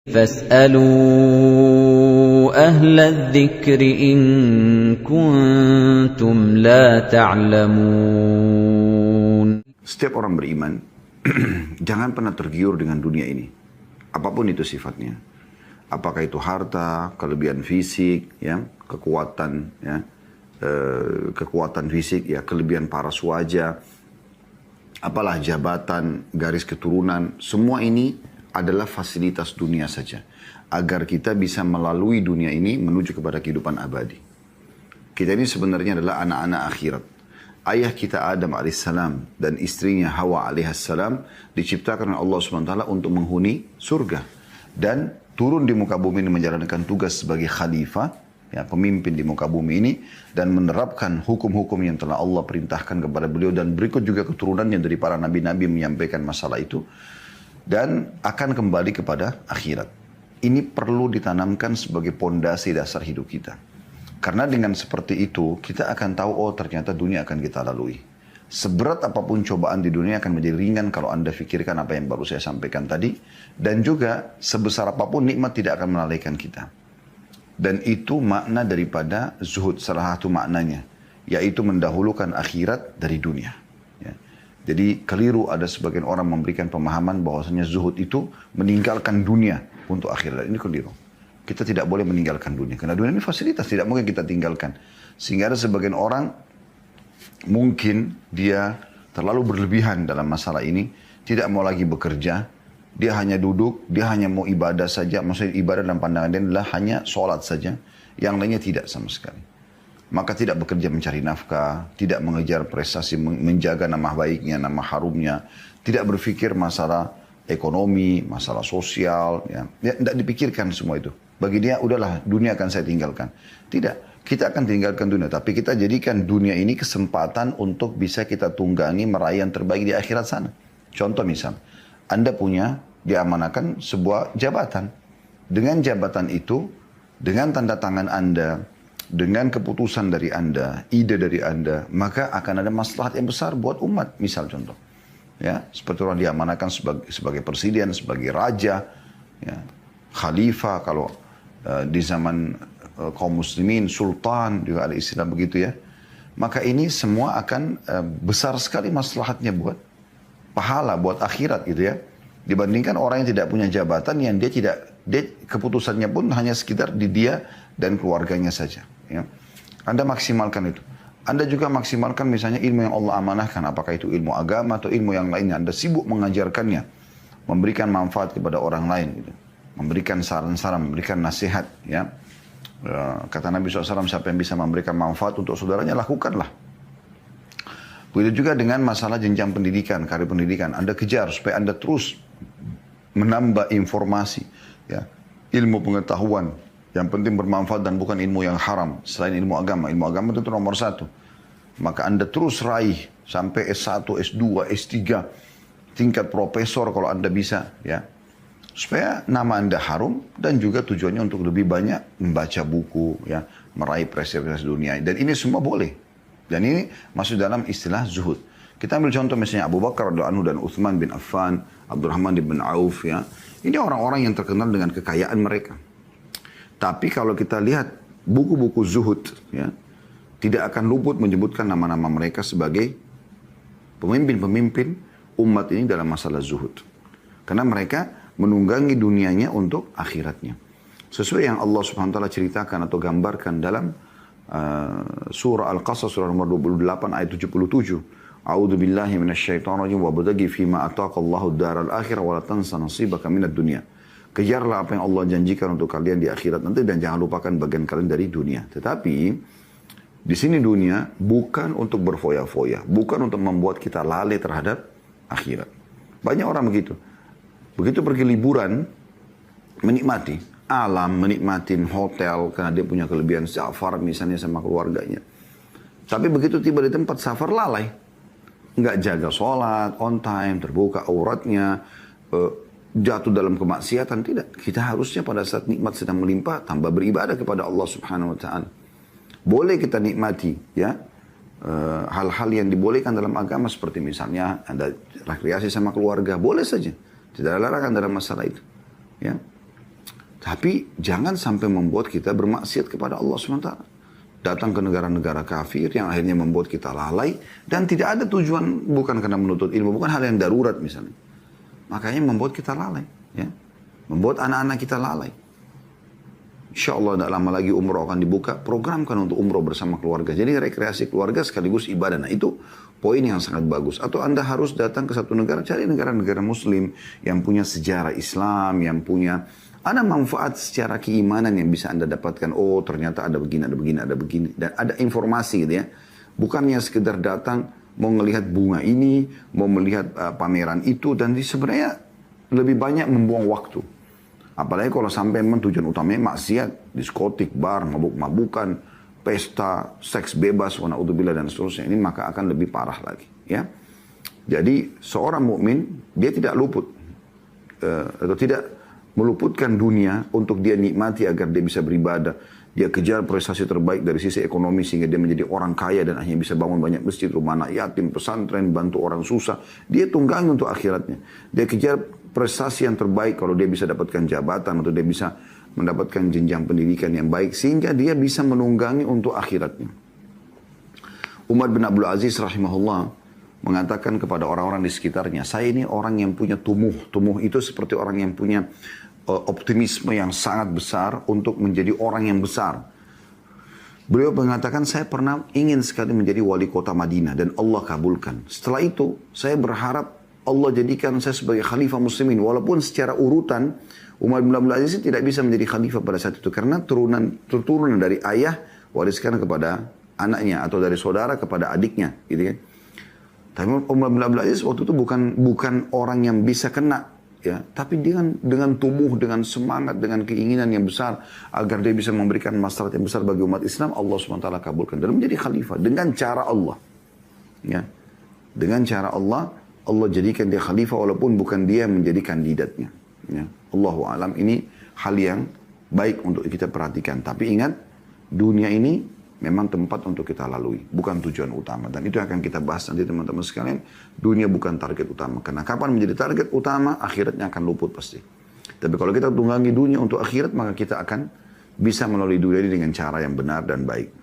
فَاسْأَلُوا أَهْلَ الذِّكْرِ إِن كُنتُمْ لَا تَعْلَمُونَ. Setiap orang beriman, jangan pernah tergiur dengan dunia ini. Apapun itu sifatnya. Apakah itu harta, kelebihan fisik, ya, kekuatan, ya, kekuatan fisik, ya, kelebihan paras wajah, apalah jabatan, garis keturunan, semua ini adalah fasilitas dunia saja. Agar kita bisa melalui dunia ini menuju kepada kehidupan abadi. Kita ini sebenarnya adalah anak-anak akhirat. Ayah kita Adam alaihissalam dan istrinya Hawa alaihissalam diciptakan oleh Allah SWT untuk menghuni surga. Dan turun di muka bumi ini menjalankan tugas sebagai khalifah, ya, pemimpin di muka bumi ini, dan menerapkan hukum-hukum yang telah Allah perintahkan kepada beliau, dan berikut juga keturunannya dari para nabi-nabi menyampaikan masalah itu, dan akan kembali kepada akhirat. Ini perlu ditanamkan sebagai pondasi dasar hidup kita. Karena dengan seperti itu, kita akan tahu, oh ternyata dunia akan kita lalui. Seberat apapun cobaan di dunia akan menjadi ringan kalau Anda pikirkan apa yang baru saya sampaikan tadi. Dan juga sebesar apapun nikmat tidak akan melalaikan kita. Dan itu makna daripada zuhud, salah satu maknanya. Yaitu mendahulukan akhirat dari dunia. Ya. Jadi keliru ada sebagian orang memberikan pemahaman bahwasanya zuhud itu meninggalkan dunia untuk akhirat. Ini keliru. Kita tidak boleh meninggalkan dunia. Karena dunia ini fasilitas, tidak mungkin kita tinggalkan. Sehingga ada sebagian orang, mungkin dia terlalu berlebihan dalam masalah ini. Tidak mau lagi bekerja. Dia hanya duduk, dia hanya mau ibadah saja. Maksudnya ibadah dalam pandangan dia adalah hanya sholat saja. Yang lainnya tidak sama sekali. Maka tidak bekerja mencari nafkah, tidak mengejar prestasi, menjaga nama baiknya, nama harumnya. Tidak berpikir masalah ekonomi, masalah sosial. Ya, tidak dipikirkan semua itu. Bagi dia, udahlah dunia akan saya tinggalkan. Tidak, kita akan tinggalkan dunia. Tapi kita jadikan dunia ini kesempatan untuk bisa kita tunggangi meraih yang terbaik di akhirat sana. Contoh misal, Anda punya, diamanakan sebuah jabatan. Dengan jabatan itu, dengan tanda tangan Anda, dengan keputusan dari Anda, ide dari Anda, maka akan ada maslahat yang besar buat umat. Misal contoh, ya, seperti orang diamanakan sebagai presiden, sebagai raja, ya, khalifah, kalau di zaman kaum muslimin, sultan, juga ada istilah begitu ya. Maka ini semua akan besar sekali maslahatnya buat pahala, buat akhirat gitu ya. Dibandingkan orang yang tidak punya jabatan yang dia keputusannya pun hanya sekitar di dia dan keluarganya saja. Ya. Anda maksimalkan itu. Anda juga maksimalkan misalnya ilmu yang Allah amanahkan. Apakah itu ilmu agama atau ilmu yang lainnya. Anda sibuk mengajarkannya. Memberikan manfaat kepada orang lain. Gitu. Memberikan saran-saran, memberikan nasihat. Ya. Kata Nabi SAW, siapa yang bisa memberikan manfaat untuk saudaranya, lakukanlah. Begitu juga dengan masalah jenjang pendidikan, karir pendidikan. Anda kejar supaya Anda terus menambah informasi. Ya. Ilmu pengetahuan. Yang penting bermanfaat dan bukan ilmu yang haram. Selain ilmu agama. Ilmu agama itu nomor satu. Maka Anda terus raih sampai S1, S2, S3. Tingkat profesor kalau Anda bisa. Ya. Supaya nama Anda harum. Dan juga tujuannya untuk lebih banyak membaca buku. Ya, meraih prestasi dunia. Dan ini semua boleh. Dan ini masuk dalam istilah zuhud. Kita ambil contoh misalnya Abu Bakar radhiyallahu anhu dan Uthman bin Affan. Abdurrahman bin Auf. Ya. Ini orang-orang yang terkenal dengan kekayaan mereka. Tapi kalau kita lihat buku-buku zuhud, ya, tidak akan luput menyebutkan nama-nama mereka sebagai pemimpin-pemimpin umat ini dalam masalah zuhud. Karena mereka menunggangi dunianya untuk akhiratnya. Sesuai yang Allah Subhanahu wa taala ceritakan atau gambarkan dalam surah Al-Qasas surah nomor 28 ayat 77. A'udzu billahi minasyaitonir rajim wabtaghi fima ataqallahu ad-daral akhirah wa la tansa nasibaka minad dunya. Kejarlah apa yang Allah janjikan untuk kalian di akhirat nanti dan jangan lupakan bagian kalian dari dunia. Tetapi di sini dunia bukan untuk berfoya-foya, bukan untuk membuat kita lalai terhadap akhirat. Banyak orang begitu. Begitu pergi liburan, menikmati alam, menikmatin hotel karena dia punya kelebihan safar misalnya sama keluarganya. Tapi begitu tiba di tempat safar lalai. Nggak jaga sholat, on time, terbuka auratnya, jatuh dalam kemaksiatan. Tidak. Kita harusnya pada saat nikmat sedang melimpah, tambah beribadah kepada Allah Subhanahu wa ta'ala. Boleh kita nikmati, ya, hal-hal yang dibolehkan dalam agama seperti misalnya Anda rekreasi sama keluarga, boleh saja. Tidak ada larangan dalam masalah itu. Ya. Tapi jangan sampai membuat kita bermaksiat kepada Allah SWT. Datang ke negara-negara kafir yang akhirnya membuat kita lalai. Dan tidak ada tujuan, bukan karena menuntut ilmu, bukan hal yang darurat misalnya. Makanya membuat kita lalai. Ya. Membuat anak-anak kita lalai. Insya Allah tidak lama lagi umroh akan dibuka. Programkan untuk umroh bersama keluarga. Jadi rekreasi keluarga sekaligus ibadah. Nah itu poin yang sangat bagus. Atau Anda harus datang ke satu negara, cari negara-negara muslim yang punya sejarah Islam, yang punya ada manfaat secara keimanan yang bisa Anda dapatkan. Oh ternyata ada begini, ada begini, ada begini. Dan ada informasi gitu ya. Bukannya sekedar datang mau melihat bunga ini, mau melihat pameran itu. Dan sebenarnya lebih banyak membuang waktu. Apalagi kalau sampai memang tujuan utamanya maksiat, diskotik, bar, mabuk-mabukan, pesta, seks bebas, wana'udzubillah dan seterusnya. Ini maka akan lebih parah lagi. Ya. Jadi seorang mukmin dia tidak luput. Atau tidak meluputkan dunia untuk dia nikmati agar dia bisa beribadah. Dia kejar prestasi terbaik dari sisi ekonomi sehingga dia menjadi orang kaya dan akhirnya bisa bangun banyak masjid, rumah anak yatim, pesantren, bantu orang susah. Dia tunggangi untuk akhiratnya. Dia kejar prestasi yang terbaik kalau dia bisa dapatkan jabatan atau dia bisa mendapatkan jenjang pendidikan yang baik sehingga dia bisa menunggangi untuk akhiratnya. Umar bin Abdul Aziz rahimahullah mengatakan kepada orang-orang di sekitarnya, saya ini orang yang punya tumuh. Tumuh itu seperti orang yang punya optimisme yang sangat besar untuk menjadi orang yang besar. Beliau mengatakan, saya pernah ingin sekali menjadi wali kota Madinah dan Allah kabulkan. Setelah itu, saya berharap Allah jadikan saya sebagai khalifah muslimin. Walaupun secara urutan, Umar bin Abdul Aziz tidak bisa menjadi khalifah pada saat itu. Karena turunan dari ayah wariskan kepada anaknya atau dari saudara kepada adiknya. Gitu kan. Tapi Umar bin Abdul Aziz waktu itu bukan orang yang bisa kena. Ya, tapi dengan tubuh, dengan semangat, dengan keinginan yang besar agar dia bisa memberikan maslahat yang besar bagi umat Islam, Allah SWT kabulkan dan menjadi khalifah dengan cara Allah. Ya. Dengan cara Allah, Allah jadikan dia khalifah walaupun bukan dia menjadi kandidatnya. Ya. Allahu a'lam, ini hal yang baik untuk kita perhatikan. Tapi ingat, dunia ini memang tempat untuk kita lalui, bukan tujuan utama. Dan itu akan kita bahas nanti teman-teman sekalian. Dunia bukan target utama. Karena kapan menjadi target utama, akhiratnya akan luput pasti. Tapi kalau kita tunggangi dunia untuk akhirat, maka kita akan bisa melalui dunia ini dengan cara yang benar dan baik.